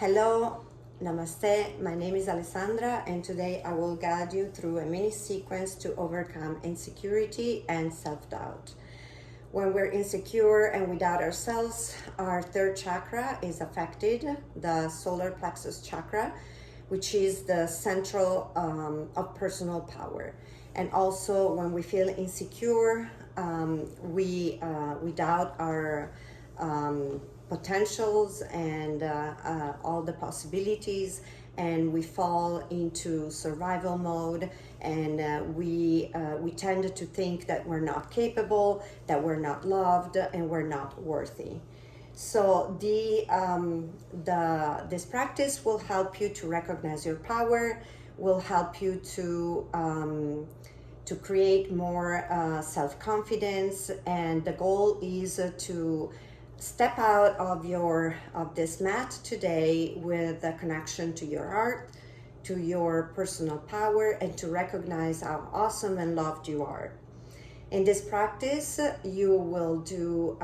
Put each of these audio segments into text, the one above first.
Hello, namaste. My name is Alessandra, and today I will guide you through a mini sequence to overcome insecurity and self-doubt. When we're insecure and we doubt ourselves, our third chakra is affected, the solar plexus chakra, which is the central of personal power. And also, when we feel insecure, we doubt our potentials and all the possibilities, and we fall into survival mode, and we tend to think that we're not capable, that we're not loved, and we're not worthy. So this practice will help you to recognize your power, will help you to create more self-confidence, and the goal is to step out of this mat today with a connection to your heart, to your personal power, and to recognize how awesome and loved you are. In this practice, you will do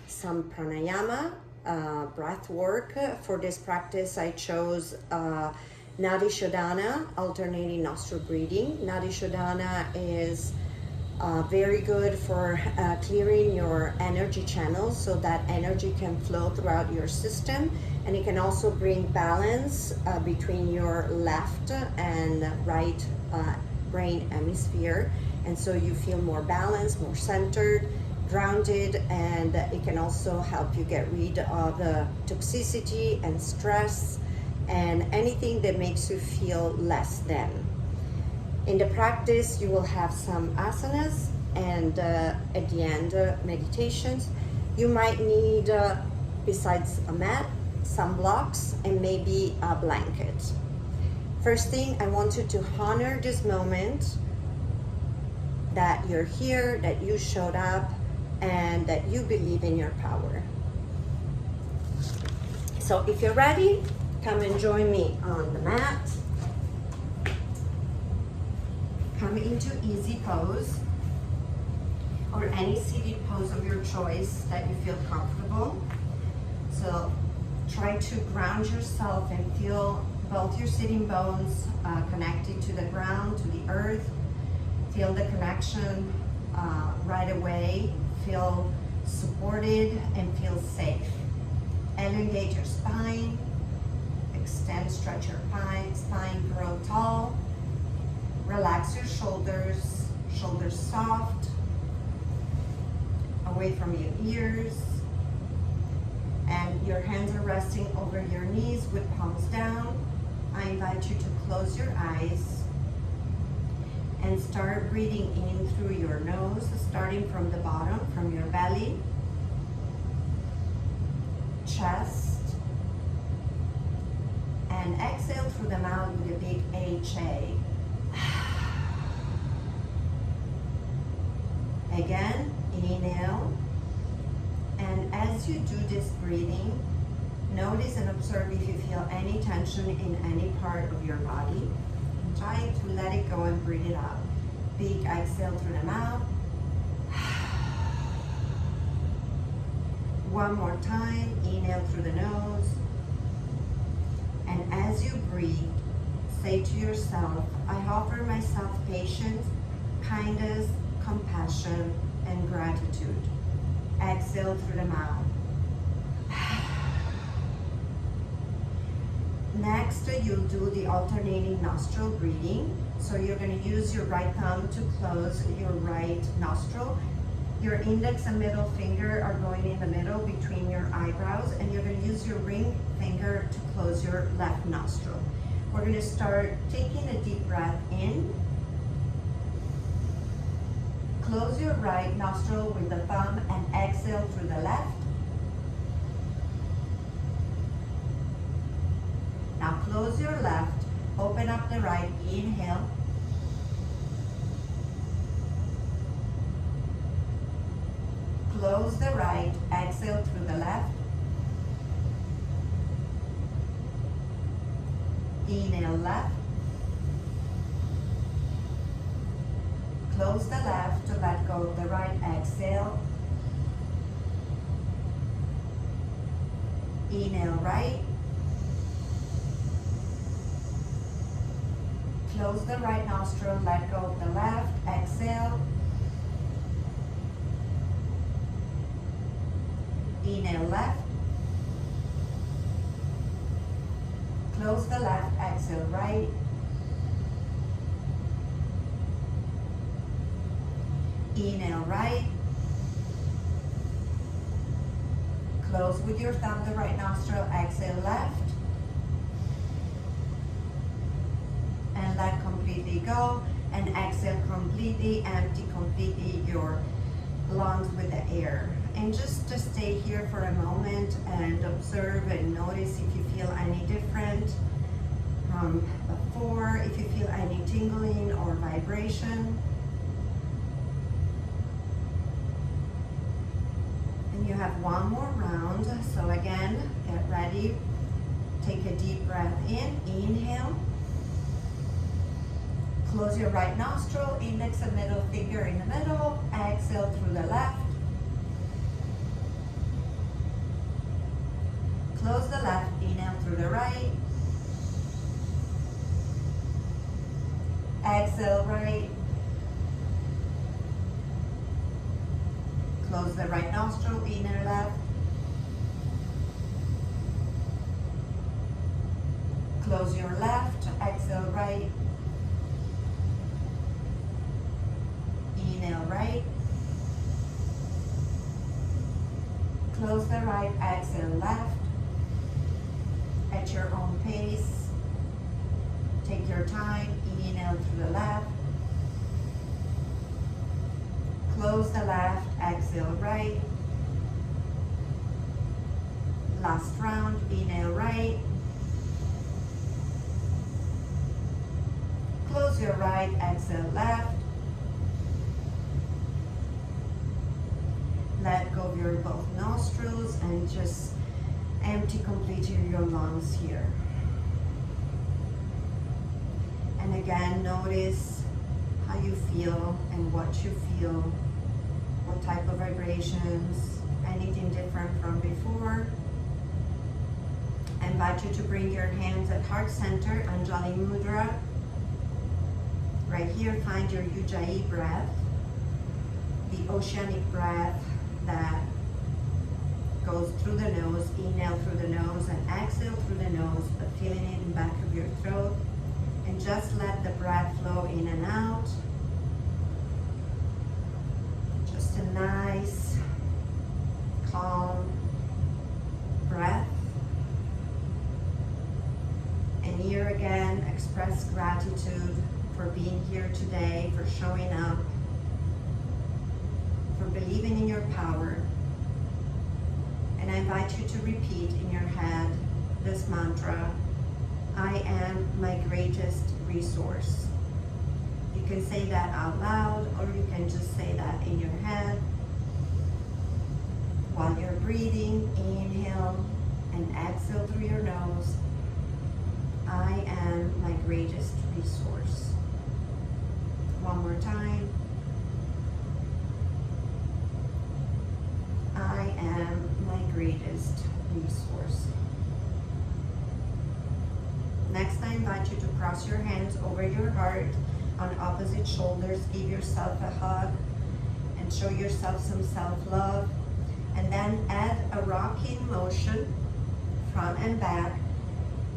some pranayama, breath work. For this practice, I chose Nadi Shodhana, alternating nostril breathing. Nadi Shodhana is very good for clearing your energy channels so that energy can flow throughout your system, and it can also bring balance between your left and right brain hemisphere, and so you feel more balanced, more centered, grounded, and it can also help you get rid of toxicity and stress and anything that makes you feel less than. In the practice, you will have some asanas, and at the end, meditations. You might need, besides a mat, some blocks and maybe a blanket. First thing, I want you to honor this moment that you're here, that you showed up, and that you believe in your power. So if you're ready, come and join me on the mat. Come into easy pose or any seated pose of your choice that you feel comfortable. So try to ground yourself and feel both your sitting bones connected to the ground, to the earth. Feel the connection right away. Feel supported and feel safe. Elongate your spine. Extend, stretch your spine, grow tall. Relax your shoulders, shoulders soft, away from your ears, and your hands are resting over your knees with palms down. I invite you to close your eyes and start breathing in through your nose, starting from the bottom, from your belly, chest, and exhale through the mouth with a big HA. Again, inhale, and as you do this breathing, notice and observe if you feel any tension in any part of your body. Try to let it go and breathe it out. Big exhale through the mouth. One more time, inhale through the nose. And as you breathe, say to yourself, I offer myself patience, kindness, compassion, and gratitude. Exhale through the mouth. Next, you'll do the alternating nostril breathing. So you're going to use your right thumb to close your right nostril. Your index and middle finger are going in the middle between your eyebrows, and you're going to use your ring finger to close your left nostril. We're going to start taking a deep breath in. Close your right nostril with the thumb and exhale through the left. Now close your left, open up the right, inhale. Close the right, exhale through the left. Inhale left. Close the left to let go of the right, exhale. Inhale right. Close the right nostril, let go of the left, exhale. Inhale left. Close the left, exhale right. Inhale right. Close with your thumb the right nostril, exhale left. And let completely go. And exhale completely, empty completely your lungs with the air. And just to stay here for a moment and observe and notice if you feel any different from before, if you feel any tingling or vibration. And you have one more round. So again, get ready. Take a deep breath in, inhale. Close your right nostril, index and middle finger in the middle. Exhale through the left. Close the left, inhale through the right. Exhale right. Close the right nostril, inhale left. Close your left, exhale right. Inhale right. Close the right, exhale left. At your own pace. Take your time, inhale through the left. Close the left, exhale right. Last round, inhale right. Close your right, exhale left. Let go of your both nostrils and just empty completely your lungs here. And again, notice how you feel and what you feel, what type of vibrations, anything different from before. I invite you to bring your hands at heart center, Anjali Mudra. Right here, find your Ujjayi breath, the oceanic breath that goes through the nose, inhale through the nose and exhale through the nose, but feeling it in the back of your throat. And just let the breath flow in and out. Just a nice, calm breath. And here again, express gratitude for being here today, for showing up, for believing in your power. And I invite you to repeat in your head this mantra: I am my greatest resource. You can say that out loud, or you can just say that in your head. While you're breathing, inhale and exhale through your nose. I am my greatest resource. One more time. I am my greatest resource. Next, I invite you to cross your hands over your heart on opposite shoulders. Give yourself a hug and show yourself some self-love. And then add a rocking motion, front and back.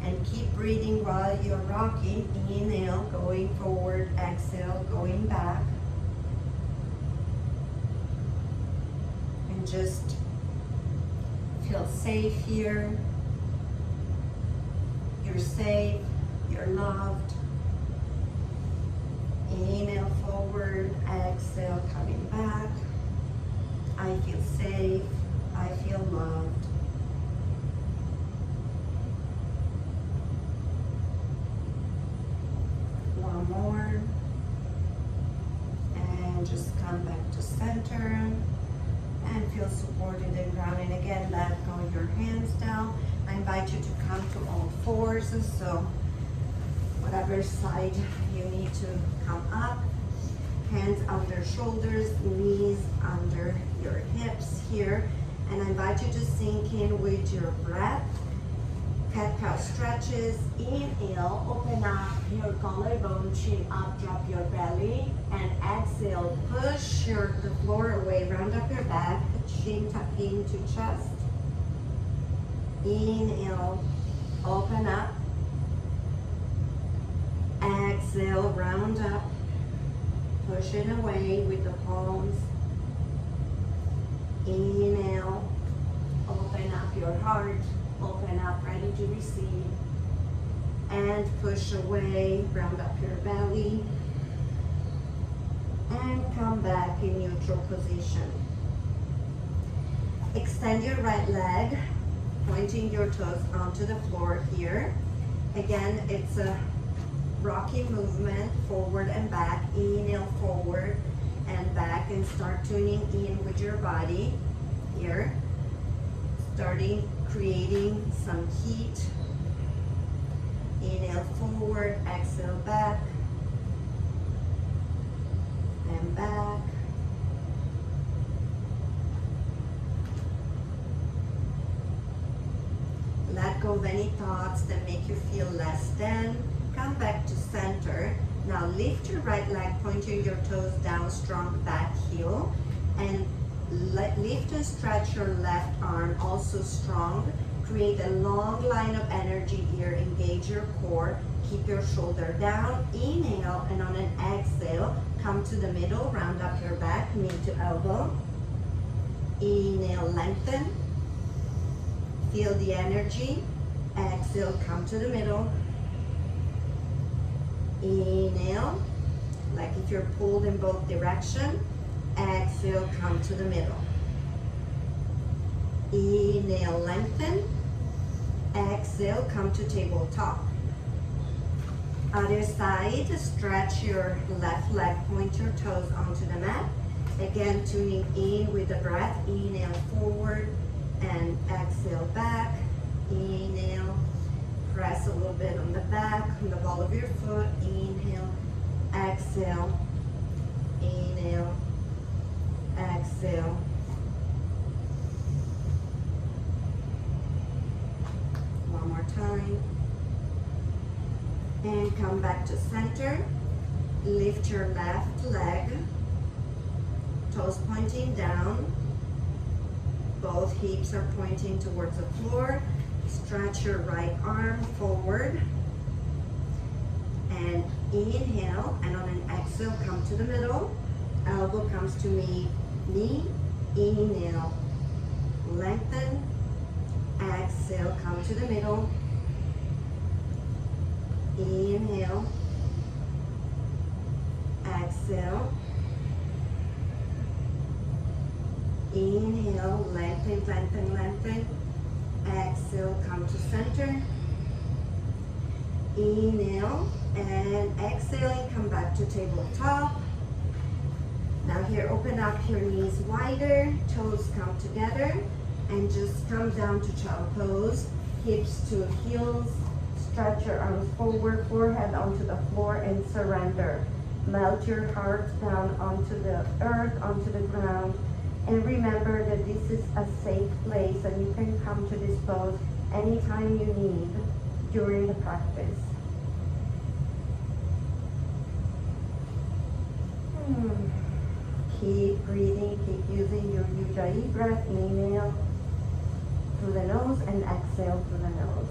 And keep breathing while you're rocking. Inhale, going forward. Exhale, going back. And just feel safe here. You're safe. You're loved. Inhale forward. Exhale, coming back. I feel safe. I feel loved. One more. And just come back to center. And feel supported and grounded. Again, let go of your hands down. I invite you to come to all fours. So whatever side you need to come up. Hands under shoulders, knees under your hips here. And I invite you to sink in with your breath. Cat-cow stretches. Inhale, open up your collarbone, chin up, drop your belly. And exhale, push the floor away, round up your back, chin tuck into chest. Inhale, open up. Exhale, round up. Push it away with the palms. Inhale, open up your heart. Open up, ready to receive. And push away, round up your belly. And come back in neutral position. Extend your right leg, pointing your toes onto the floor here. Again, it's a rocky movement, forward and back. Inhale, forward and back, and start tuning in with your body here. Creating some heat. Inhale forward, exhale back and back. Let go of any thoughts that make you feel less than. Come back to center. Now lift your right leg, pointing your toes down, strong back heel, and lift and stretch your left arm, also strong. Create a long line of energy here. Engage your core. Keep your shoulder down. Inhale, and on an exhale, come to the middle. Round up your back, knee to elbow. Inhale, lengthen. Feel the energy. Exhale, come to the middle. Inhale, like if you're pulled in both directions. Exhale, come to the middle. Inhale, lengthen. Exhale, come to tabletop. Other side, stretch your left leg, point your toes onto the mat. Again, tuning in with the breath. Inhale, forward, and exhale, back. Inhale, press a little bit on the back, on the ball of your foot. Inhale, exhale, inhale, exhale. One more time. And come back to center. Lift your left leg, toes pointing down. Both hips are pointing towards the floor. Stretch your right arm forward. And inhale, and on an exhale, come to the middle. Elbow comes to knee. Inhale, lengthen. Exhale, come to the middle. Inhale, exhale. Inhale, lengthen, lengthen, lengthen. Exhale, come to center. Inhale, and exhaling, come back to tabletop. Now here, open up your knees wider, toes come together, and just come down to child pose. Hips to heels, stretch your arms forward, forehead onto the floor, and surrender. Melt your heart down onto the earth, onto the ground, and remember that this is a safe place and you can come to this pose anytime you need during the practice. Keep breathing, keep using your Ujjayi breath. Inhale through the nose and exhale through the nose.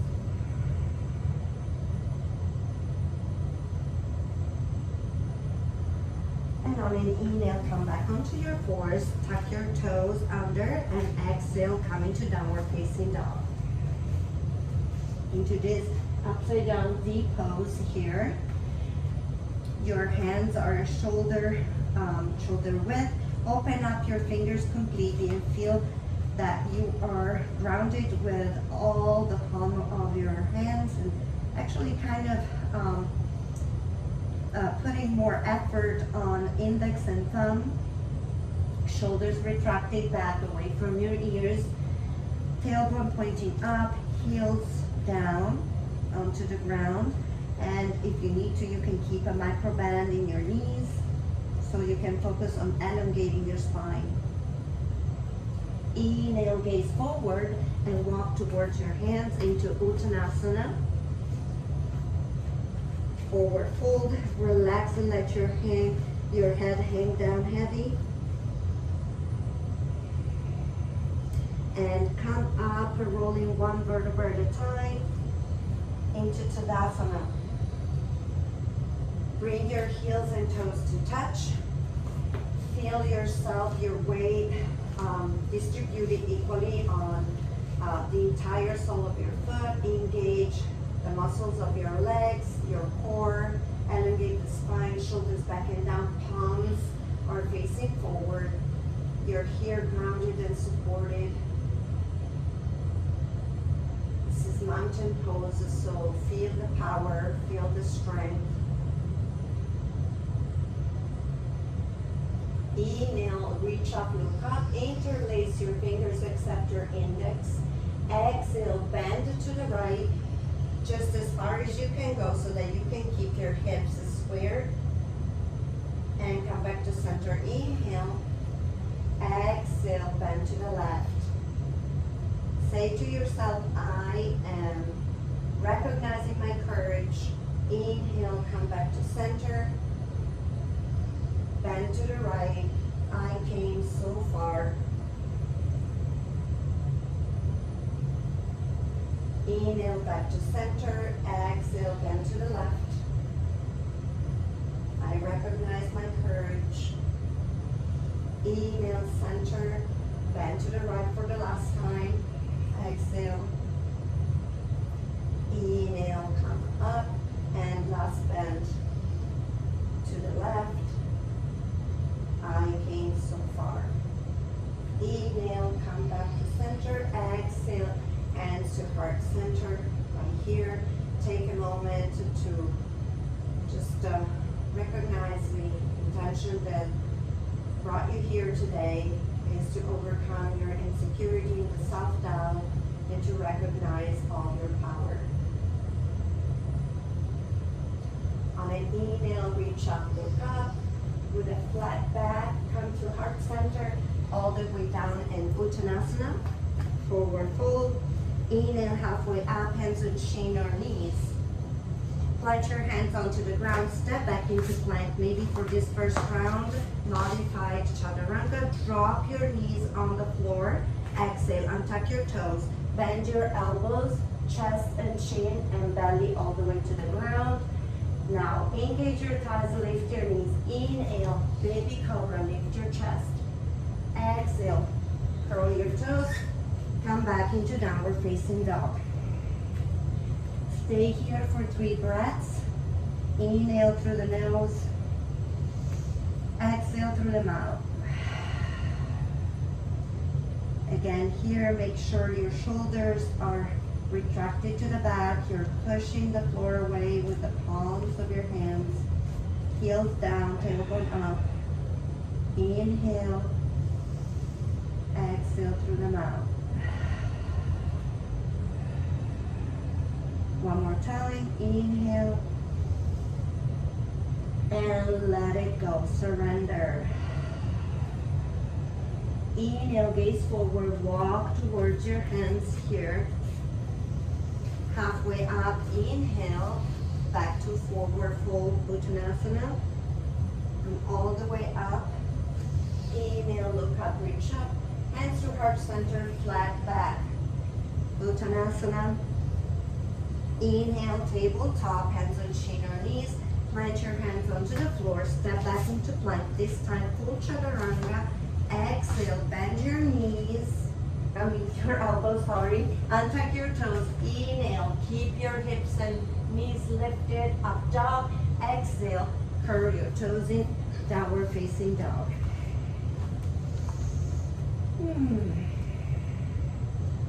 And on an inhale, come back onto your fours, tuck your toes under, and exhale, come into downward facing dog. Into this upside down V pose here. Your hands are shoulder width. Open up your fingers completely and feel that you are grounded with all the palm of your hands, and actually kind of putting more effort on index and thumb. Shoulders retracted back away from your ears. Tailbone pointing up, heels down onto the ground. And if you need to, you can keep a micro band in your knees so you can focus on elongating your spine. Inhale, gaze forward and walk towards your hands into Uttanasana. Forward fold, relax and let your head hang down heavy. And come up, rolling one vertebra at a time into Tadasana. Bring your heels and toes to touch. Feel yourself, your weight distributed equally on the entire sole of your foot. Engage the muscles of your legs, your core. Elongate the spine, shoulders back and down. Palms are facing forward. You're here grounded and supported. This is mountain pose, so feel the power, feel the strength. Inhale, reach up, look up, interlace your fingers except your index. Exhale, bend to the right, just as far as you can go so that you can keep your hips squared. And come back to center. Inhale, exhale, bend to the left. Say to yourself, I am recognizing my courage. Inhale, come back to center. Bend to the right. I came so far. Inhale, back to center. Exhale, bend to the left. I recognize my courage. Inhale, center. Bend to the right for the last time. Exhale. Inhale, come up. And last bend to the left. I came so far. Inhale, come back to center. Exhale, hands to heart center. Right here. Take a moment to just recognize the intention that brought you here today is to overcome your insecurity and the self-doubt and to recognize all your power. On an inhale, reach up, look up. With a flat back, come to heart center, all the way down in Uttanasana. Forward fold. Inhale, halfway up, hands on shin or knees. Plant your hands onto the ground, step back into plank. Maybe for this first round, modified chaturanga. Drop your knees on the floor. Exhale, untuck your toes. Bend your elbows, chest and chin and belly all the way to the ground. Now, engage your thighs, lift your knees. Inhale, baby cobra, lift your chest. Exhale, curl your toes. Come back into downward facing dog. Stay here for 3 breaths. Inhale through the nose. Exhale through the mouth. Again, here, make sure your shoulders are retracted to the back. You're pushing the floor away with the palms of your hands. Heels down, tailbone up. Inhale. Exhale through the mouth. One more time. Inhale. And let it go. Surrender. Inhale, gaze forward. Walk towards your hands here. Halfway up, inhale, back to forward fold, Uttanasana. And all the way up. Inhale, look up, reach up. Hands to heart center, flat back. Uttanasana. Inhale, tabletop, hands on shin or knees. Plant your hands onto the floor, step back into plank. This time, full chaturanga. Exhale, bend your knees. Your elbows, sorry. Untuck your toes. Inhale, keep your hips and knees lifted, up dog. Exhale, curl your toes in, downward facing dog.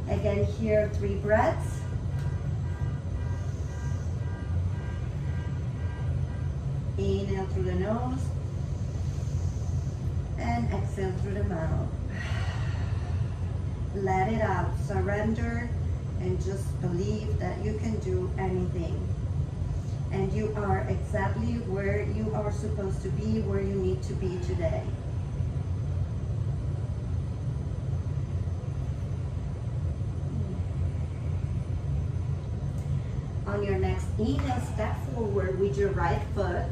Again, here, 3 breaths. Inhale through the nose. And exhale through the mouth. Let it out, surrender, and just believe that you can do anything. And you are exactly where you are supposed to be, where you need to be today. your next inhale, step forward with your right foot.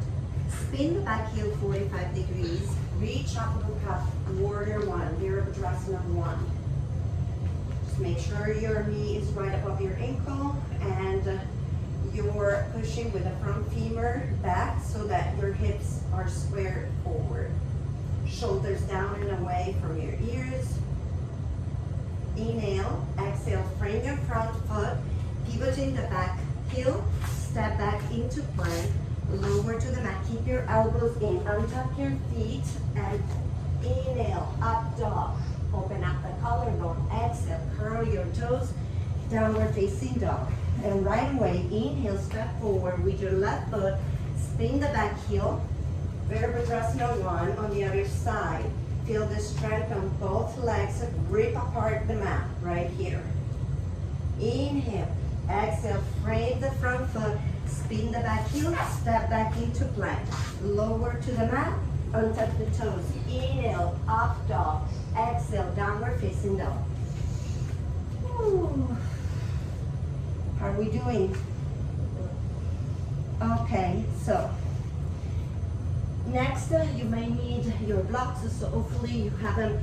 Spin the back heel 45 degrees. Reach up, look up, warrior one, Virabhadrasana one. Just make sure your knee is right above your ankle and you're pushing with the front femur back so that your hips are squared forward. Shoulders down and away from your ears. Inhale, exhale, frame your front foot, pivoting the back heel, step back into plank, lower to the mat, keep your elbows in, untuck your feet, and inhale, up dog, open up the collarbone, exhale, curl your toes, downward facing dog. And right away, inhale, step forward with your left foot, spin the back heel, Virabhadrasana one on the other side. Feel the strength on both legs, rip apart the mat right here. Inhale, exhale, frame the front foot, spin the back heel, step back into plank. Lower to the mat, untuck the toes. Inhale, up dog. Exhale, downward facing dog. Woo. How are we doing? Okay, so next you may need your blocks, so hopefully you have them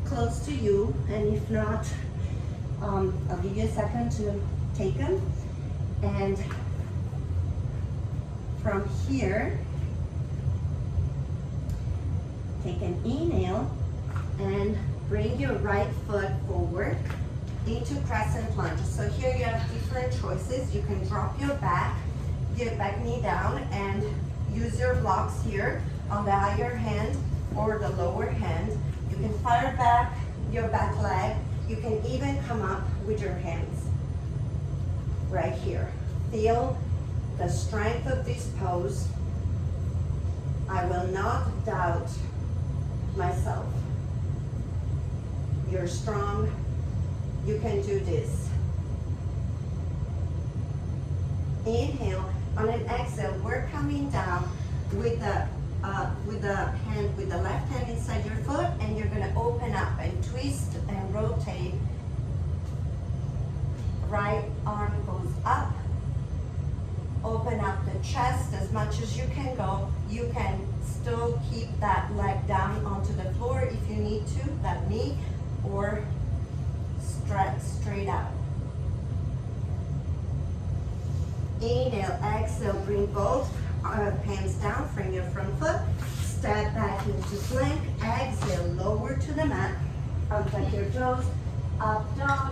close to you, and if not, I'll give you a second to take them. And from here, take an inhale and bring your right foot forward into crescent lunge. So here you have different choices. You can drop your back knee down and use your blocks here on the higher hand or the lower hand. You can fire back your back leg. You can even come up with your hands right here. Feel the strength of this pose. I will not doubt myself. You're strong. You can do this. Inhale. On an exhale, we're coming down with the left hand inside your foot, and you're going to open up and twist and rotate. Right arm goes up. Open up the chest as much as you can go. You can still keep that leg down onto the floor if you need to, that knee, or stretch straight out. Inhale, exhale, bring both hands down, frame your front foot, step back into plank, exhale, lower to the mat, untuck your toes, up dog,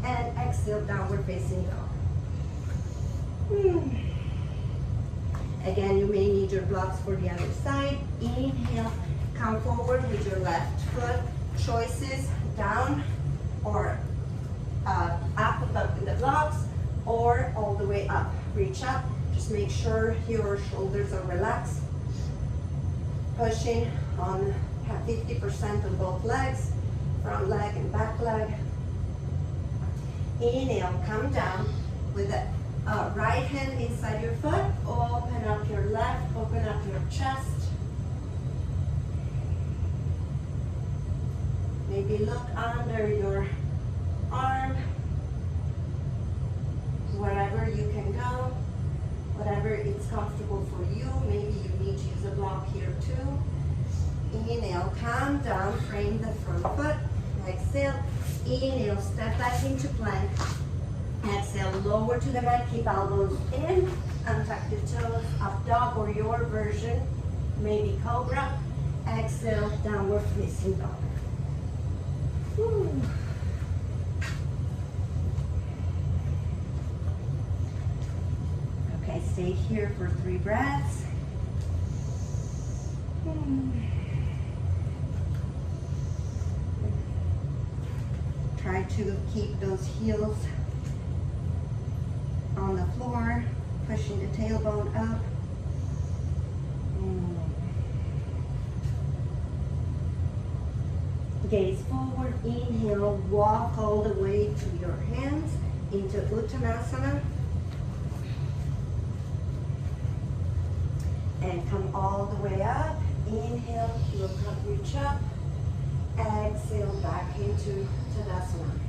and exhale, downward facing dog. Again, you may need your blocks for the other side. Inhale, come forward with your left foot. Choices, down or up with the blocks, or all the way up. Reach up. Just make sure your shoulders are relaxed. Pushing on 50% on both legs, front leg and back leg. Inhale, come down with the right hand inside your foot. Open up your left, open up your chest. Maybe look under your arm. Wherever you can go, whatever is comfortable for you. Maybe you need to use a block here too. Inhale, come down, frame the front foot. Exhale, inhale, step back into plank. Exhale, lower to the mat, keep elbows in, untuck the toes, up dog or your version, maybe cobra. Exhale, downward facing dog. Whew. Okay, stay here for 3 breaths. Try to keep those heels on the floor, pushing the tailbone up. Gaze forward, inhale, walk all the way to your hands into Uttanasana. And come all the way up. Inhale, look up, reach up. Exhale, back into Tadasana.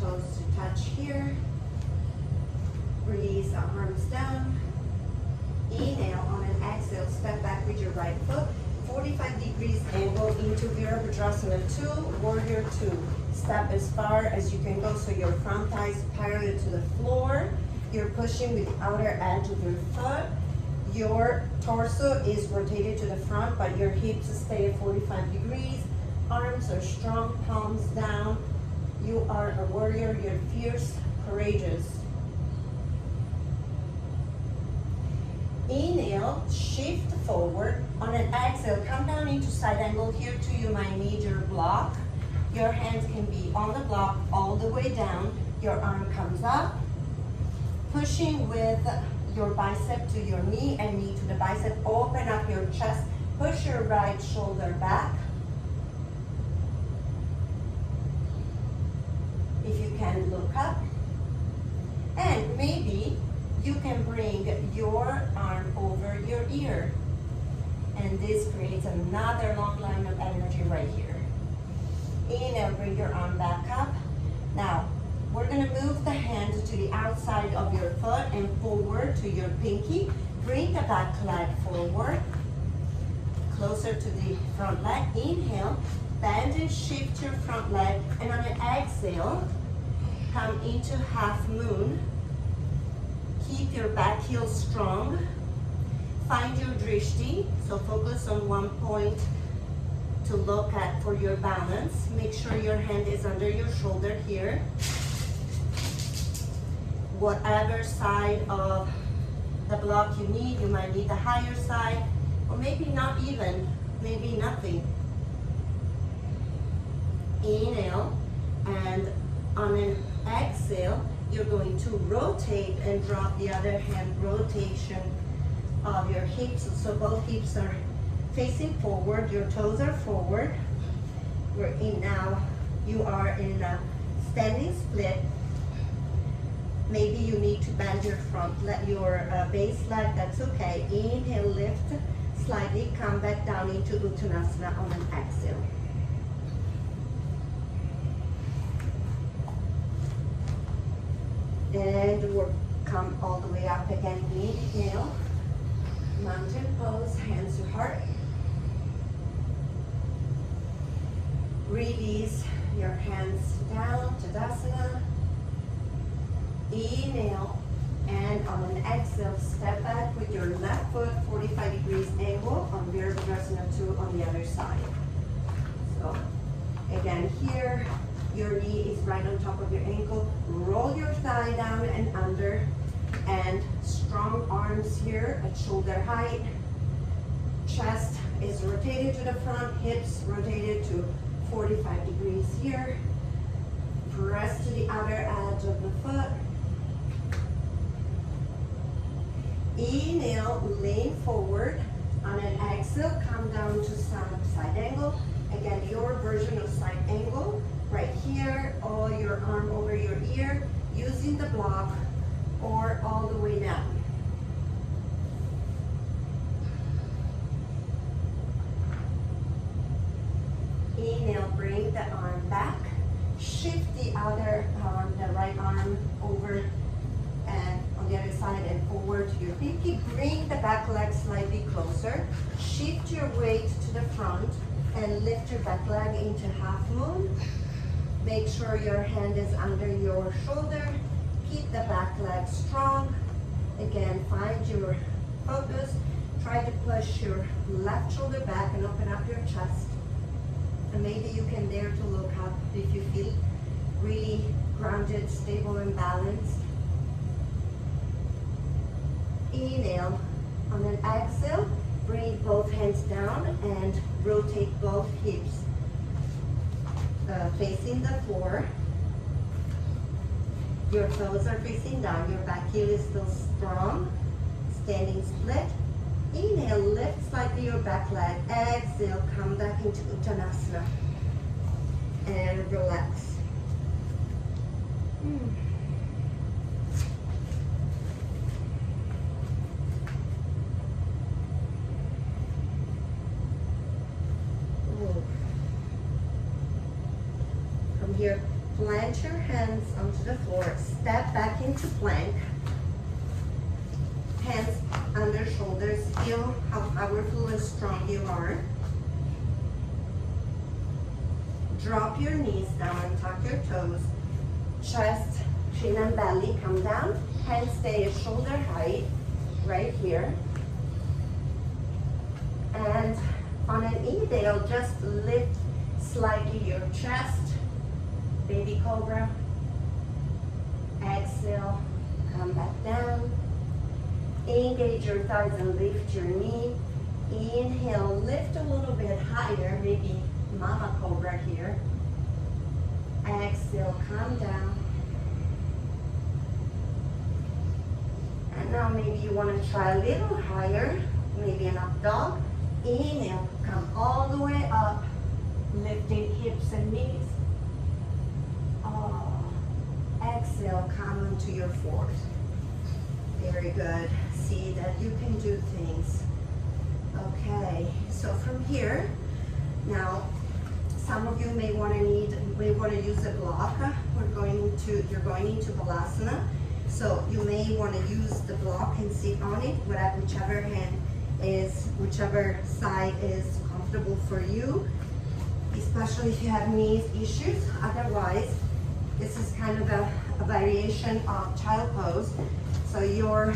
toes to touch here. Release the arms down. Inhale, on an exhale, step back with your right foot. 45 degrees angle into Virabhadrasana 2, Warrior 2. Step as far as you can go so your front thigh is parallel to the floor. You're pushing with the outer edge of your foot. Your torso is rotated to the front, but your hips stay at 45 degrees. Arms are strong, palms down. You are a warrior, you're fierce, courageous. Inhale, shift forward. On an exhale, come down into side angle. Here to you, my major block. Your hands can be on the block all the way down. Your arm comes up. Pushing with your bicep to your knee and knee to the bicep. Open up your chest. Push your right shoulder back. If you can, look up. And maybe you can bring your arm over your ear. And this creates another long line of energy right here. Inhale, bring your arm back up. Now, we're gonna move the hand to the outside of your foot and forward to your pinky. Bring the back leg forward, closer to the front leg. Inhale, bend and shift your front leg. And on an exhale, come into half moon. Keep your back heel strong. Find your drishti, so focus on one point to look at for your balance. Make sure your hand is under your shoulder here. Whatever side of the block you need, you might need the higher side, or maybe not even, maybe nothing. Inhale, and on an exhale, you're going to rotate and drop the other hand, rotation of your hips. So both hips are facing forward, your toes are forward. We're in now, you are in a standing split. Maybe you need to bend your your base leg, that's okay. Inhale, lift slightly, come back down into Uttanasana on an exhale. And we'll come all the way up again. Inhale, mountain pose, hands to heart. Release your hands down, Tadasana. Inhale, and on an exhale, step back with your left foot, 45 degrees angle on Virabhadrasana 2 on the other side. So again here, your knee is right on top of your ankle. Roll your thigh down and under, and strong arms here at shoulder height. Chest is rotated to the front, hips rotated to 45 degrees here. Press to the outer edge of the foot. Inhale, lean forward. On an exhale, come down to side angle. Again, your version of side angle. Right here, or your arm over your ear, using the block, or all the way down. Inhale, bring the arm back. Shift the other arm, the right arm over and on the other side and forward to your pinky. Bring the back leg slightly closer. Shift your weight to the front and lift your back leg into half moon. Make sure your hand is under your shoulder. Keep the back leg strong. Again, find your focus. Try to push your left shoulder back and open up your chest. And maybe you can dare to look up if you feel really grounded, stable, and balanced. Inhale. On an exhale, bring both hands down and rotate both hips. Facing the floor. Your toes are facing down. Your back heel is still strong. Standing split. Inhale, lift slightly your back leg. Exhale, come back into Uttanasana. And relax. From here, Plant your hands onto the floor. Step back into plank. Hands under shoulders. Feel how powerful and strong you are. Drop your knees down, tuck your toes. Chest, chin and belly come down. Hands stay at shoulder height, right here. And on an inhale, just lift slightly your chest. Baby cobra. Exhale, come back down. Engage your thighs and lift your knee. Inhale, lift a little bit higher, maybe mama cobra here. Exhale, come down. And now maybe you want to try a little higher, maybe an up dog. Inhale, come all the way up, lifting hips and knees. Exhale, come onto your fourth. Very good. See that you can do things. Okay, so from here, now some of you may want to use a block. You're going into Balasana. So you may want to use the block and sit on it, whichever side is comfortable for you, especially if you have knee issues. Otherwise, this is kind of a variation of child pose. So your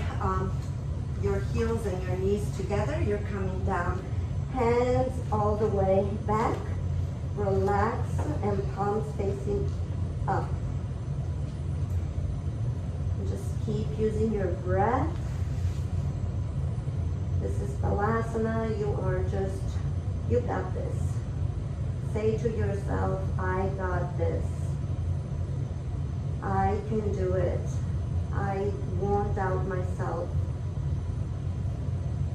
heels and your knees together, you're coming down, hands all the way back, relax, and palms facing up. Just keep using your breath. This is Balasana. You got this. Say to yourself, I got this. I can do it. I won't doubt myself.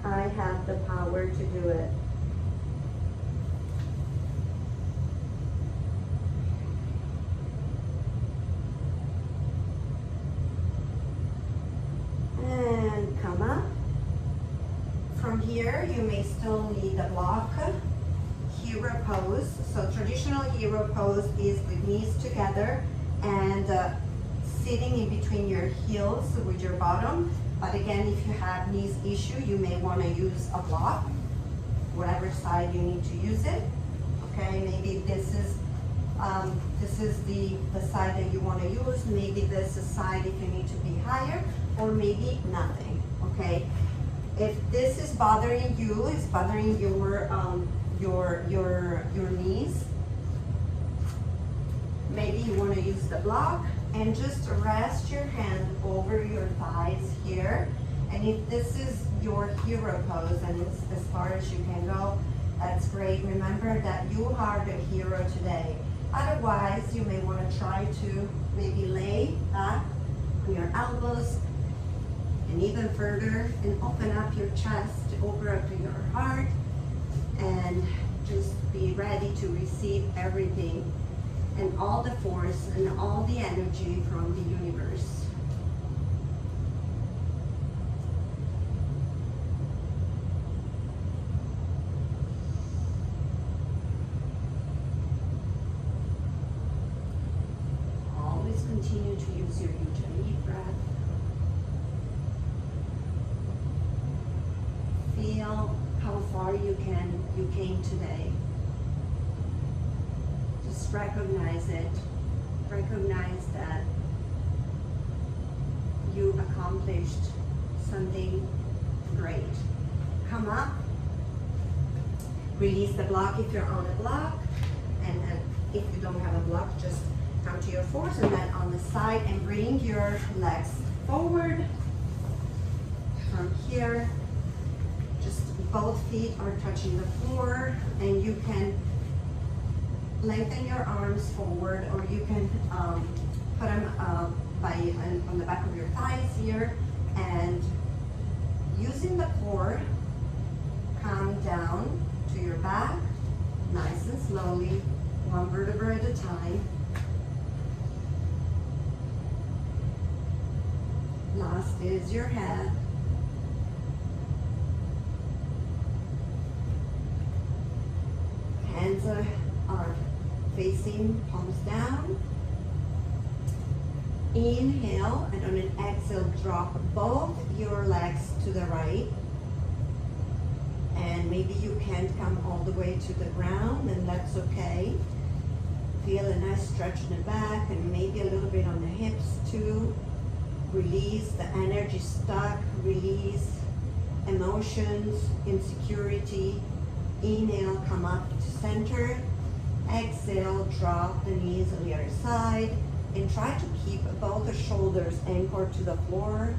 I have the power to do it. And come up. From here, you may still need a block. Hero pose. So traditional hero pose is with knees together and sitting in between your heels with your bottom. But again, if you have knees issue, you may want to use a block, whatever side you need to use it. Okay, maybe this is the side that you want to use. Maybe this is side if you need to be higher, or maybe nothing. Okay, if this is bothering you, it's bothering your knees. Maybe you want to use the block and just rest your hand over your thighs here. And if this is your hero pose and it's as far as you can go, that's great. Remember that you are the hero today. Otherwise, you may want to try to maybe lay back on your elbows and even further and open up your chest, open up to your heart, and just be ready to receive everything and all the force and all the energy from the universe. Always continue to use your Ujjayi breath. Feel how far you came today. Just recognize it. Recognize that you accomplished something great. Come up. Release the block if you're on a block. And if you don't have a block, just come to your fours and then on the side and bring your legs forward. From here, just both feet are touching the floor, and you can lengthen your arms forward, or you can put them on the back of your thighs here, and using the core, come down to your back, nice and slowly, one vertebra at a time. Last is your head. Hands are facing palms down. Inhale, and on an exhale, drop both your legs to the right. And maybe you can't come all the way to the ground, and that's okay. Feel a nice stretch in the back and maybe a little bit on the hips too. Release the energy stuck, release emotions, insecurity. Inhale, come up to center. Exhale, drop the knees on the other side and try to keep both the shoulders anchored to the floor.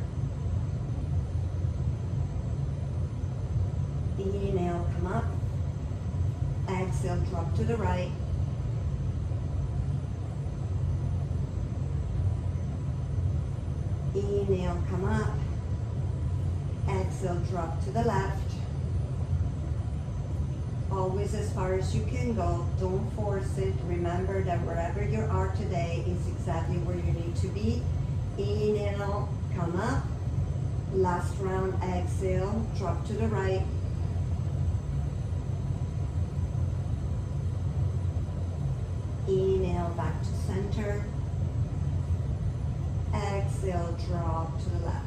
Inhale, come up. Exhale, drop to the right. Inhale, come up. Exhale, drop to the left. Always as far as you can go. Don't force it. Remember that wherever you are today is exactly where you need to be. Inhale, come up. Last round, exhale, drop to the right. Inhale, back to center. Exhale, drop to the left.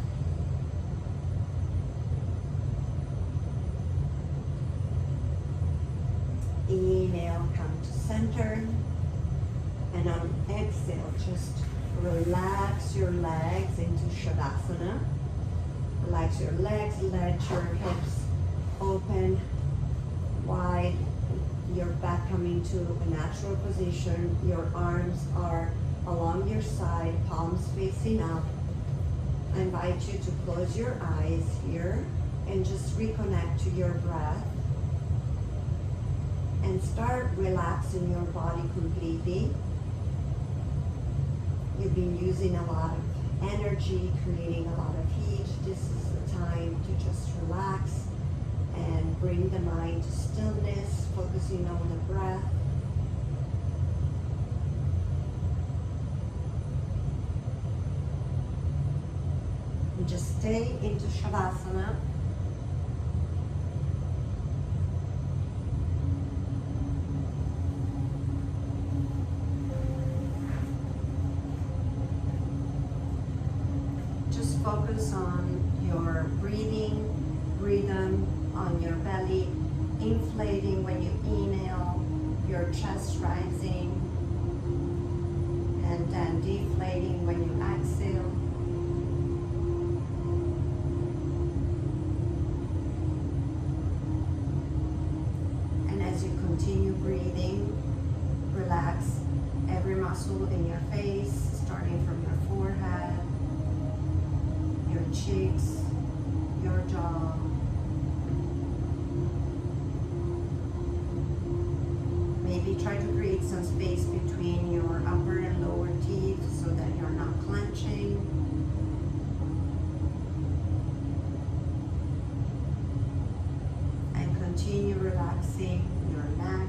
Inhale, come to center. And on exhale, just relax your legs into Shavasana. Relax your legs, let your hips open wide. Your back coming to a natural position. Your arms are along your side, palms facing up. I invite you to close your eyes here and just reconnect to your breath. And start relaxing your body completely. You've been using a lot of energy, creating a lot of heat. This is the time to just relax and bring the mind to stillness, focusing on the breath. And just stay into Shavasana. Just focus on your breathing, rhythm on your belly, inflating when you inhale, your chest rising, and then deflating when you exhale. And as you continue breathing, relax every muscle in your face, starting from your forehead, your cheeks, your jaw. Maybe try to create some space between your upper and lower teeth so that you're not clenching. And continue relaxing your neck,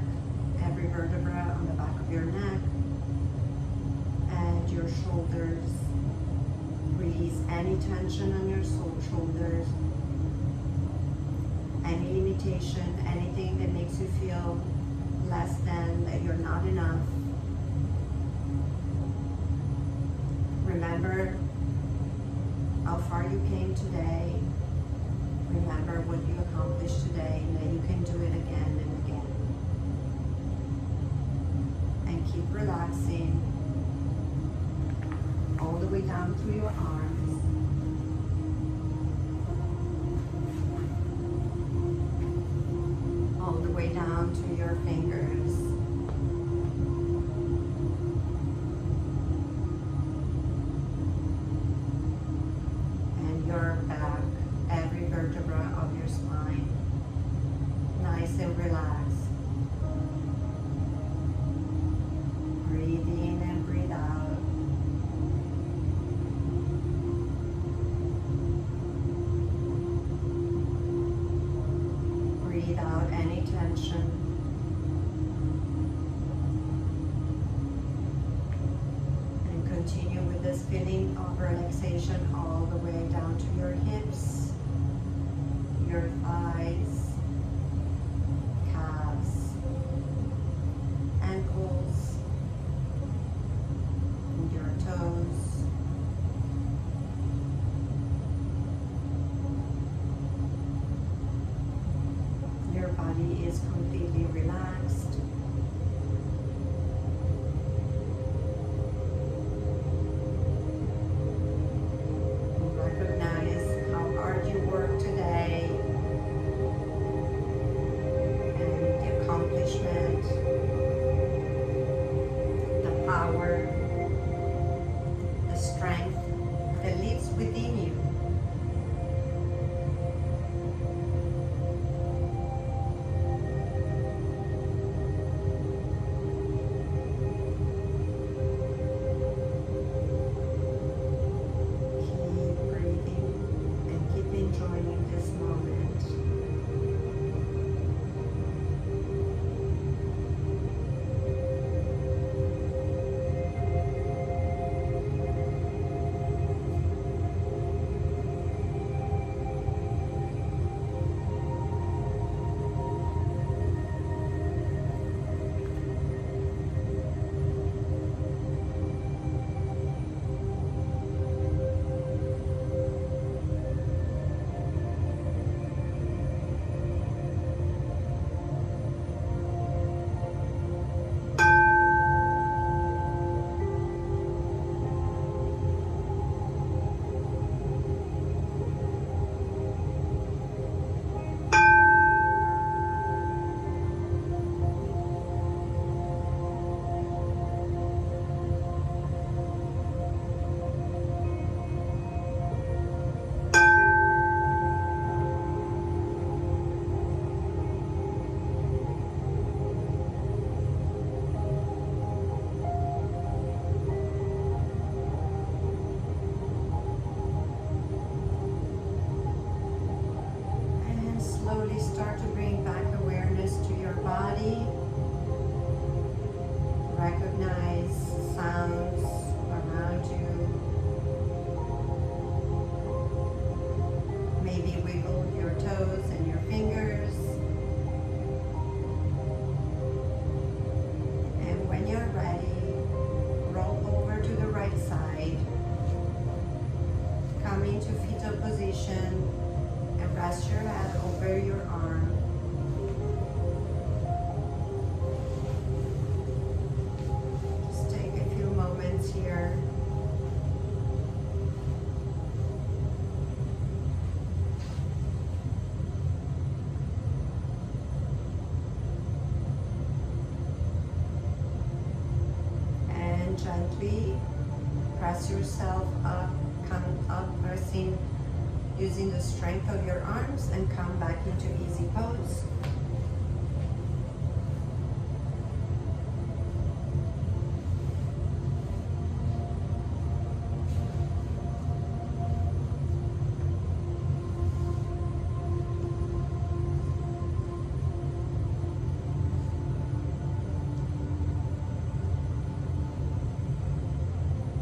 every vertebra on the back of your neck, and your shoulders. Release any tension on your shoulders, any limitation, anything that makes you feel less than, that you're not enough. Remember how far you came today. Remember what you accomplished today, and that you can do it again and again. And keep relaxing all the way down through your arms. All the way down to your fingers. And your back, every vertebra of your spine. Nice and relaxed. Breathe in and breathe out. Breathe out any tension. And continue with this feeling of relaxation all the way down to your hips, your thighs, calves, ankles, your toes, attachment, the power, the strength that lives within you. Keep breathing and keep enjoying this moment. Slowly start to bring back awareness to your body. Recognize sounds around you. Maybe wiggle your toes and your fingers. And when you're ready, roll over to the right side. Come into fetal position. Rest your head over your arm. Just take a few moments here. And gently press yourself up, come up, pressing using the strength of your arms, and come back into easy pose.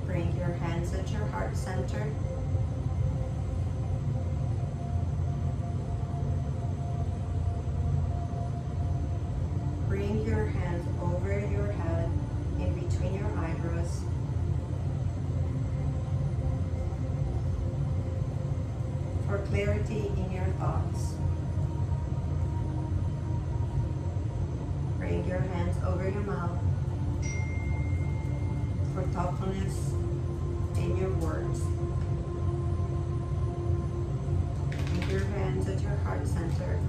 Bring your hands at your heart center. Bring your hands over your head, in between your eyebrows. For clarity in your thoughts. Bring your hands over your mouth. For thoughtfulness in your words. Bring your hands at your heart center.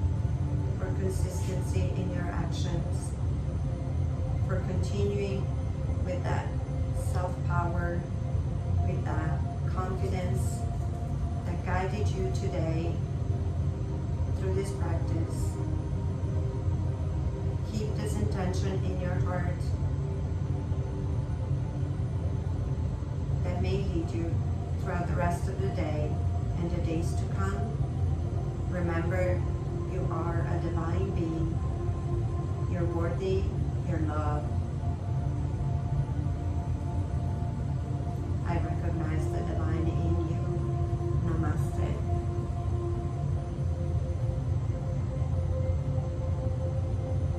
For consistency in your actions, for continuing with that self-power, with that confidence that guided you today through this practice. Keep this intention in your heart that may lead you throughout the rest of the day and the days to come. Remember, you are a divine being. You're worthy, you're loved. I recognize the divine in you. Namaste.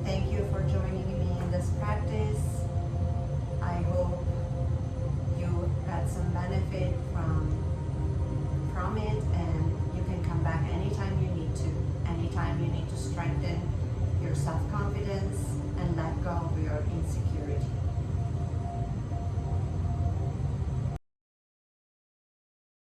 Thank you for joining me in this practice. I hope you got some benefit from it, and you can come back anytime you need to. Anytime you need to strengthen your self-confidence and let go of your insecurity.